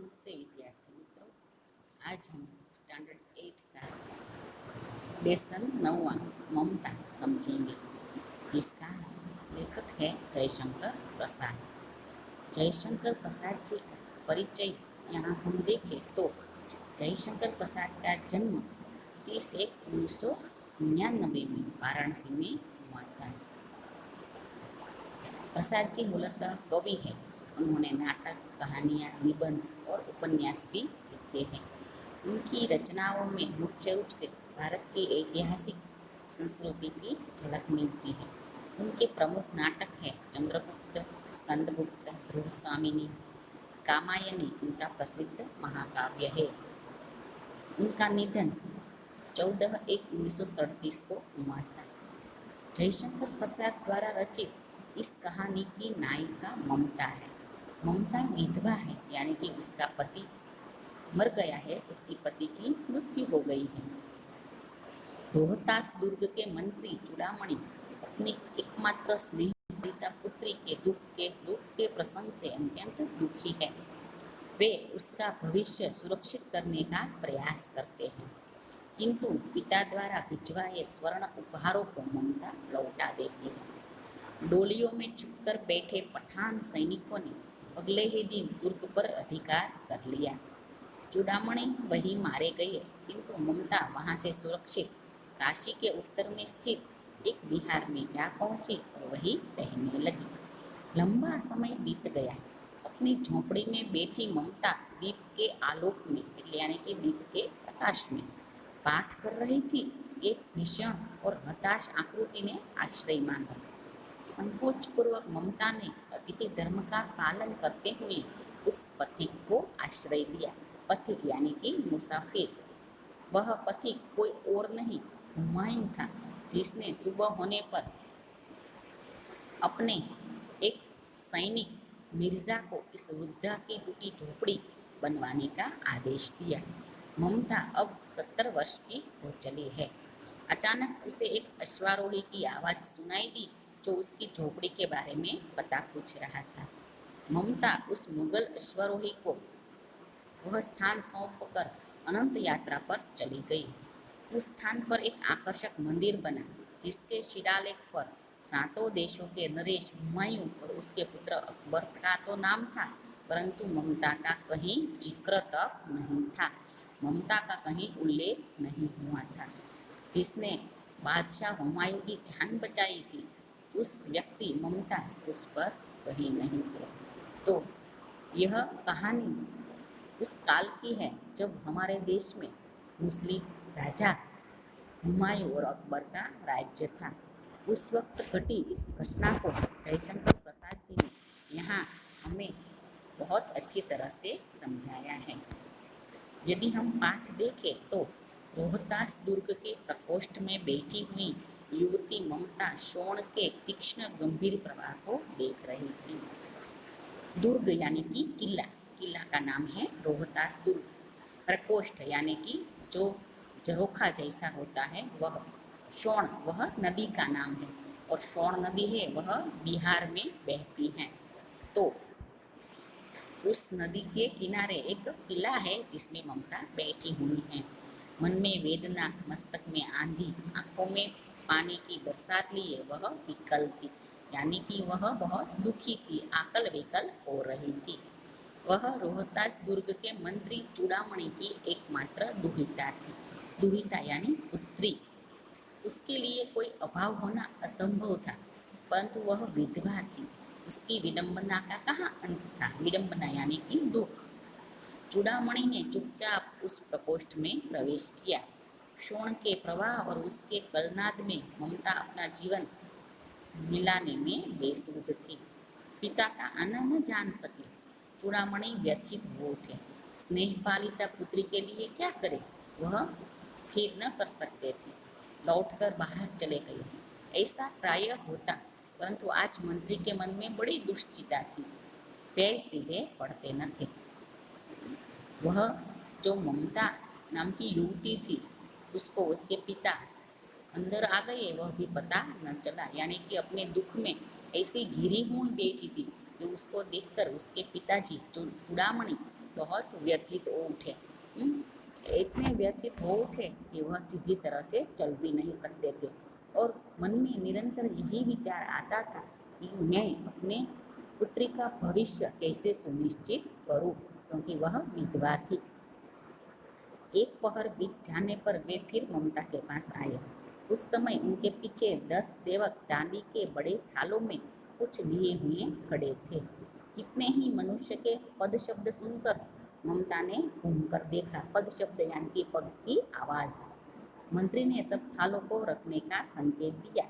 नमस्ते विद्यार्थी मित्रों। आज हम स्टैंडर्ड 8 का लेसन 9वां ममता समझेंगे, जिसका लेखक है जयशंकर प्रसाद। जयशंकर प्रसाद जी का परिचय यहाँ हम देखें तो जयशंकर प्रसाद का जन्म 30/1/1999 में वाराणसी में हुआ था। प्रसाद जी मूलतः कवि हैं। उन्होंने नाटक, कहानियाँ, निबंध और उपन्यास भी लिखे हैं। उनकी रचनाओं में मुख्य रूप से भारत की ऐतिहासिक संस्कृति की झलक मिलती है। उनके प्रमुख नाटक हैं चंद्रगुप्त, स्कंदगुप्त, ध्रुव स्वामिनी, कामायनी उनका प्रसिद्ध महाकाव्य है। उनका निधन 14/1/1937 को हुआ था। जयशंकर प्रसाद द्वारा रचित इस कहानी की नायिका ममता है। ममता विधवा है, यानी कि उसका पति मर गया है, उसकी पति की मृत्यु हो गई है। रोहतास दुर्ग के मंत्री चूड़ामणि अपनी एकमात्र स्नेहिता पुत्री के दुख के प्रसंग से अत्यंत दुखी है। वे उसका भविष्य सुरक्षित करने का प्रयास करते हैं, किंतु पिता द्वारा भिजवाए स्वर्ण उपहारों को ममता लौटा देती है। डोलियों में छुपकर बैठे पठान सैनिकों ने अगले ही दिन दुर्ग पर अधिकार कर लिया। चूड़ामणि वही मारे गए, किंतु ममता वहां से सुरक्षित काशी के उत्तर में स्थित एक विहार में जा पहुंची और वही रहने लगी। लंबा समय बीत गया। अपनी झोंपड़ी में बैठी ममता दीप के आलोक में, यानी कि दीप के प्रकाश में पाठ कर रही थी। एक भीषण और हताश आकृति ने आश्रय मांगा। संकोच पूर्वक ममता ने अतिथि धर्म का पालन करते हुए उस पथिक को आश्रय दिया। पथिक यानी कि मुसाफिर। वह पथिक कोई और नहीं, हुमायूं था, जिसने सुबह होने पर अपने एक सैनिक मिर्जा को इस वृद्धा की टूटी झोपड़ी बनवाने का आदेश दिया। ममता अब 70 वर्ष की हो चली है। अचानक उसे एक अश्वारोही की आवाज सुनाई दी, जो उसकी झोपड़ी के बारे में पता पूछ रहा था। ममता उस मुगल अश्वारोही को वह स्थान सौंपकर अनंत यात्रा पर चली गई। उस स्थान पर एक आकर्षक मंदिर बना, जिसके शिलालेख पर 7 देशों के नरेश, हुमायूं और उसके पुत्र अकबर का तो नाम था, परंतु ममता का कहीं जिक्र तक नहीं था। ममता का कहीं उल्लेख नहीं हुआ था। जिसने बादशाह हुमायूं की जान बचाई थी, उस व्यक्ति ममता उस पर कहीं नहीं थे। तो यह कहानी उस काल की है जब हमारे देश में मुस्लिम राजा हुमायूं और अकबर का राज्य था। उस वक्त घटी इस घटना को जयशंकर प्रसाद जी ने यहाँ हमें बहुत अच्छी तरह से समझाया है। यदि हम पाठ देखें तो रोहतास दुर्ग के प्रकोष्ठ में बैठी हुई युवती ममता शोण के तीक्ष्ण गंभीर प्रवाह को देख रही थी। दुर्ग यानी कि किला, किला का नाम है रोहतास दुर्ग। प्रकोष्ठ यानी कि जो झरोखा जैसा होता है वह। शोण वह नदी का नाम है, और शोण नदी है वह बिहार में बहती है। तो उस नदी के किनारे एक किला है जिसमें ममता बैठी हुई है। मन में वेदना, मस्तक में आंधी, आंखों में पानी की बरसात लिए वह विकल थी, यानी कि वह बहुत दुखी थी, आकल विकल हो रही थी। वह रोहतास दुर्ग के मंत्री चूड़ामणि की एकमात्र दुहिता थी। दुहिता यानी पुत्री। उसके लिए कोई अभाव होना असंभव था, परंतु वह विधवा थी। उसकी विडंबना का कहाँ अंत था? विडंबना यानी कि दुख। चूड़ामणि ने चुपचाप उस प्रकोष्ठ में प्रवेश किया। शोण के प्रवाह और उसके कलनाद में ममता अपना जीवन मिलाने में बेसुध थी। पिता का आना न जान सके। चूड़ामणि व्यथित हो उठे। स्नेह पालिता पुत्री के लिए क्या करे, वह स्थिर न कर सकते थे। लौटकर बाहर चले गए। ऐसा प्रायः होता, परंतु आज मंत्री के मन में बड़ी दुश्चिंता थी। पैर सीधे पड़ते न थे। वह जो ममता नाम की युवती थी, उसको उसके पिता अंदर आ गए वह भी पता न चला, यानी कि अपने दुख में ऐसी घिरी हुई बैठी थी कि उसको देखकर उसके पिताजी जो चूड़ामणि बहुत व्यथित हो उठे। इतने व्यथित हो उठे कि वह सीधी तरह से चल भी नहीं सकते थे और मन में निरंतर यही विचार आता था कि मैं अपने पुत्री का भविष्य कैसे सुनिश्चित करूं, क्योंकि वह विधवा थी। एक पहर बीत जाने पर वे फिर ममता के पास आए। उस समय उनके पीछे 10 सेवक चांदी के बड़े थालों में कुछ लिए हुए खड़े थे। कितने ही मनुष्य के पद शब्द सुनकर ममता ने घूमकर देखा। पद शब्द यानी कि पग की आवाज। मंत्री ने सब थालों को रखने का संकेत दिया।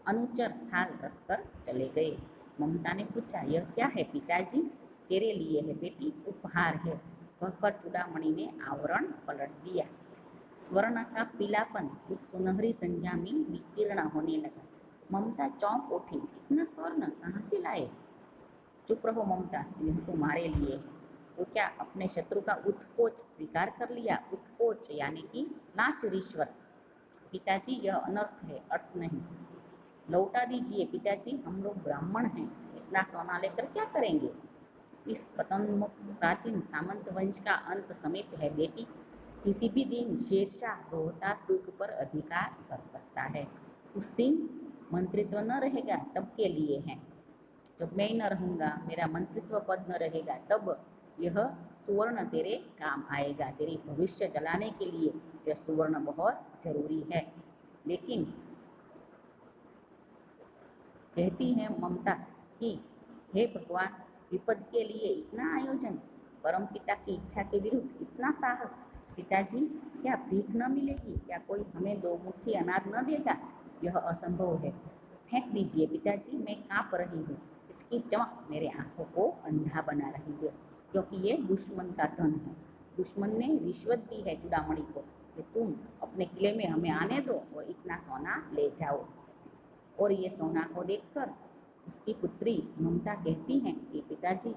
अनुचर थाल रखकर चले गए। ममता ने पूछा, यह क्या है पिताजी? तेरे लिए है बेटी, उपहार है, कहकर चूड़ामणि ने आवरण पलट दिया। स्वर्ण का पीलापन उस सुनहरी संध्या में विकीर्ण होने लगा। ममता चौंक उठी, इतना स्वर्ण कहाँ से लाए? चुप रहो ममता, यह तुम्हारे लिए है। तो क्या अपने शत्रु का उत्कोच स्वीकार कर लिया? उत्कोच यानी कि लांच रिश्वत। पिताजी यह अनर्थ है, अर्थ नहीं। लौटा दीजिए पिताजी, हम लोग ब्राह्मण हैं, इतना सोना लेकर क्या करेंगे? इस पतनोन्मुख प्राचीन सामंत वंश का अंत समीप है बेटी। किसी भी दिन शेरशाह रोहतास दुर्ग पर अधिकार कर सकता है। उस दिन मंत्रित्व न रहेगा तब के लिए है। जब मैं न रहूँगा, मेरा मंत्रित्व पद न रहेगा, तब यह सुवर्ण तेरे काम आएगा। तेरी भविष्य चलाने के लिए यह सुवर्ण बहुत जरूरी है। लेकिन कहती है ममता कि हे भगवान, विपद के लिए इतना आयोजन, परमपिता की इच्छा के विरुद्ध इतना साहस। पिताजी, क्या भीख न मिलेगी? क्या कोई हमें 2 मुट्ठी अनाज न देगा? यह असंभव है। फेंक दीजिए पिताजी, मैं काँप रही हूँ। इसकी चमक मेरे आंखों को अंधा बना रही है, क्योंकि ये दुश्मन का धन है। दुश्मन ने रिश्वत दी है चूड़ामणि को कि तुम अपने किले में हमें आने दो और इतना सोना ले जाओ। और ये सोना को देखकर उसकी पुत्री ममता कहती है कि पिताजी,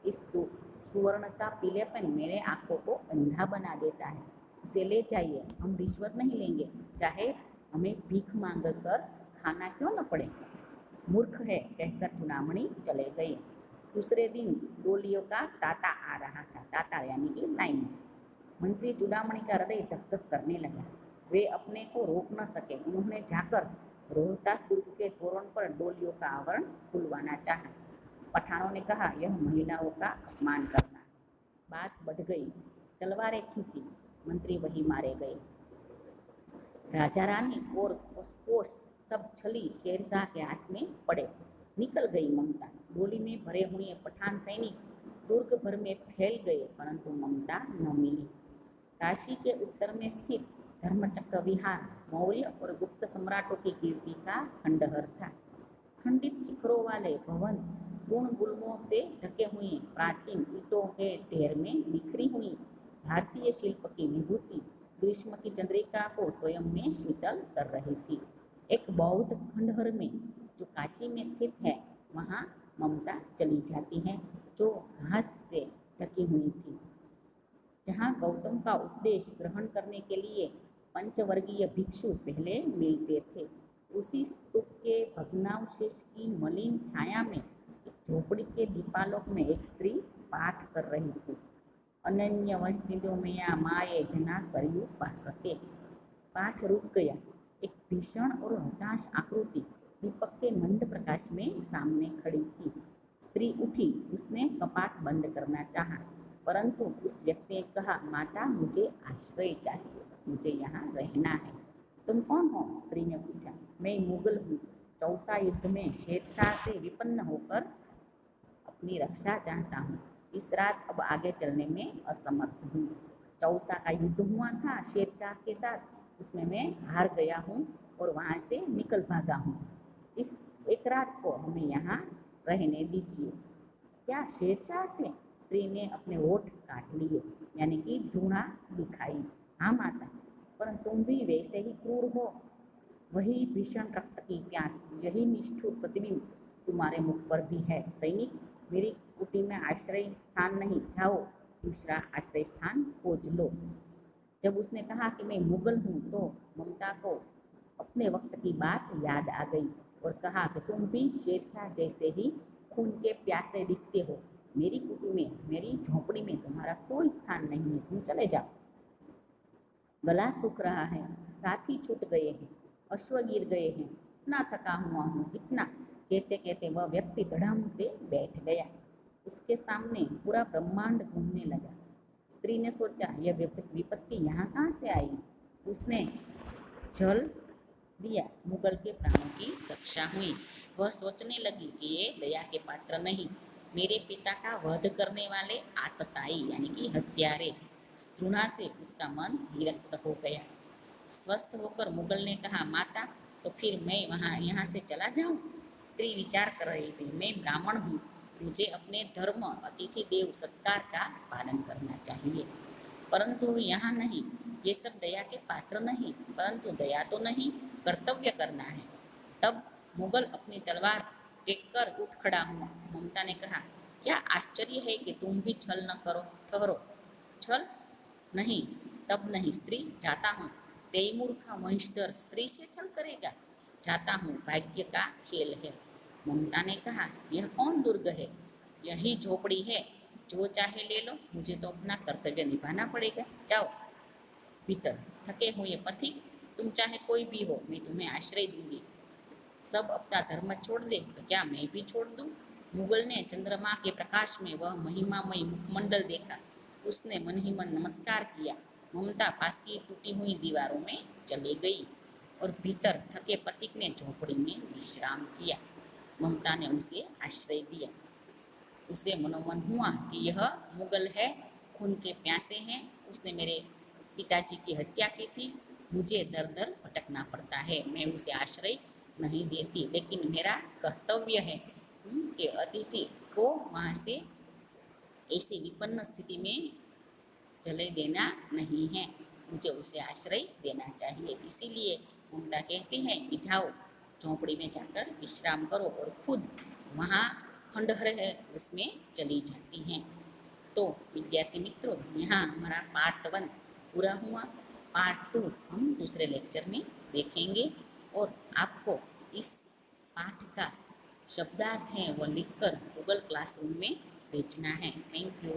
इस सुवर्ण का पीलेपन मेरे आंखों को अंधा बना देता है, उसे ले जाइए, हम रिश्वत नहीं लेंगे, चाहे हमें भीख मांग कर खाना क्यों न पड़े। मूर्ख है, कहकर चूड़ामणि चले गए। दूसरे दिन डोलियों का तांता आ रहा था। तांता यानी कि लाइन। मंत्री चूड़ामणि का हृदय धक धक करने लगा। वे अपने को रोक न सके। उन्होंने जाकर रोहतास दुर्ग के तोरण पर डोलियों का आवरण खुलवाना चाहा। पठानों ने कहा, यह महिलाओं का अपमान करना है। बात बढ़ गई, तलवारें खींची, मंत्री वही मारे गए। राजा रानी और कोष सब छली शेरशाह के हाथ में पड़े। निकल गई ममता। डोली में भरे हुए पठान सैनिक दुर्ग भर में फैल गए, परंतु ममता न मिली। काशी के उत्तर में स्थित धर्मचक्र विहार मौर्य और गुप्त सम्राटों की कीर्ति का खंडहर था। खंडित शिखरों वाले भवन तृण गुल्मों से ढके हुए प्राचीन ईंटों के ढेर में बिखरी हुई भारतीय शिल्प की विभूति ग्रीष्म की चंद्रिका को स्वयं में शीतल कर रही थी। एक बौद्ध खंडहर में जो काशी में स्थित है, वहाँ ममता चली जाती है, जो घास से ढकी हुई थी। जहाँ गौतम का उपदेश ग्रहण करने के लिए पंचवर्गीय भिक्षु पहले मिलते थे, उसी स्तूप के भग्नावशेष की मलिन छाया में एक झोपड़ी के दीपालोक में एक स्त्री पाठ कर रही थी। अनन्य वस्तिदो मैया माए जना कर्यु पासते। पाठ रुक गया। एक भीषण और हताश आकृति दीपक के मंद प्रकाश में सामने खड़ी थी। स्त्री उठी, उसने कपाट बंद करना चाहा, परंतु उस व्यक्ति ने कहा, माता, मुझे आश्रय चाहिए, मुझे यहाँ रहना है। तुम कौन हो? स्त्री ने पूछा। मैं मुगल हूँ, चौसा युद्ध में शेरशाह से विपन्न होकर अपनी रक्षा चाहता हूँ। इस रात अब आगे चलने में असमर्थ हूँ। चौसा का युद्ध हुआ था शेरशाह के साथ, उसमें मैं हार गया हूँ और वहाँ से निकल भागा हूँ। इस एक रात को हमें यहाँ रहने दीजिए। क्या शेरशाह से? स्त्री ने अपने होठ काट लिए, यानी कि घृणा दिखाई। हाँ माता, पर तुम भी वैसे ही क्रूर हो। वही भीषण रक्त की प्यास, यही निष्ठुर प्रतिबिंब तुम्हारे मुख पर भी है। सैनिक, मेरी कुटी में आश्रय स्थान नहीं, जाओ दूसरा आश्रय स्थान खोज लो। जब उसने कहा कि मैं मुगल हूँ, तो ममता को अपने वक्त की बात याद आ गई और कहा कि तुम भी शेरशाह जैसे ही खून के प्यासे दिखते हो। मेरी कुटी में, मेरी झोंपड़ी में तुम्हारा कोई स्थान नहीं है, तुम चले जाओ। गला सूख रहा है, साथी छूट गए हैं, अश्व गिर गए हैं, इतना थका हुआ हूँ, इतना। कहते कहते वह व्यक्ति धड़ाम से बैठ गया। उसके सामने पूरा ब्रह्मांड घूमने लगा। स्त्री ने सोचा, यह विपत्ति यहाँ कहाँ से आई। उसने जल दिया, मुगल के प्राणों की रक्षा हुई। वह सोचने लगी कि ये दया के पात्र नहीं, मेरे पिता का वध करने वाले आतताई यानी कि हत्यारे। घृणा से उसका मन विरक्त हो गया। स्वस्थ होकर मुगल ने कहा, माता, तो फिर मैं यहाँ से चला जाऊं? स्त्री विचार कर रही थी, मैं ब्राह्मण हूँ, मुझे अपने धर्म अतिथि देव सत्कार का पालन करना चाहिए, परंतु यहाँ नहीं। ये सब दया के पात्र नहीं, परंतु दया तो नहीं, कर्तव्य करना है। तब मुगल अपनी तलवार टेक कर उठ खड़ा हुआ। ममता ने कहा, क्या आश्चर्य है कि तुम भी छल न करो। ठहरो, छल नहीं, तब नहीं स्त्री, जाता हूँ। तैमूर का वंशधर स्त्री से छल करेगा? जाता हूँ, भाग्य का खेल है। ममता ने कहा, यह कौन दुर्ग है? यही झोपड़ी है, जो चाहे ले लो, मुझे तो अपना कर्तव्य निभाना पड़ेगा। जाओ भीतर। थके हुए पथिक, तुम चाहे कोई भी हो, मैं तुम्हें आश्रय दूंगी। सब अपना धर्म छोड़ दे तो क्या मैं भी छोड़ दूं? मुगल ने चंद्रमा के प्रकाश में वह महिमामय मुखमंडल देखा। उसने मन ही मन नमस्कार किया। ममता पास की टूटी हुई दीवारों में चली गई और भीतर थके पथिक ने झोपड़ी में विश्राम किया। ममता ने उसे आश्रय दिया। उसे मनोमन हुआ कि यह मुगल है, खून के प्यासे हैं, उसने मेरे पिताजी की हत्या की थी, मुझे दर दर भटकना पड़ता है, मैं उसे आश्रय नहीं देती, लेकिन मेरा कर्तव्य है कि अतिथि को वहाँ से ऐसी विपन्न स्थिति में चले देना नहीं है, मुझे उसे आश्रय देना चाहिए। इसीलिए ममता कहती हैं कि जाओ झोंपड़ी में जाकर विश्राम करो, और खुद वहाँ खंडहर है उसमें चली जाती हैं। तो विद्यार्थी मित्रों, यहाँ हमारा पार्ट 1 पूरा हुआ। पार्ट 2 हम दूसरे लेक्चर में देखेंगे, और आपको इस पाठ का शब्दार्थ है वो लिखकर गूगल क्लासरूम में भेजना है। Thank you.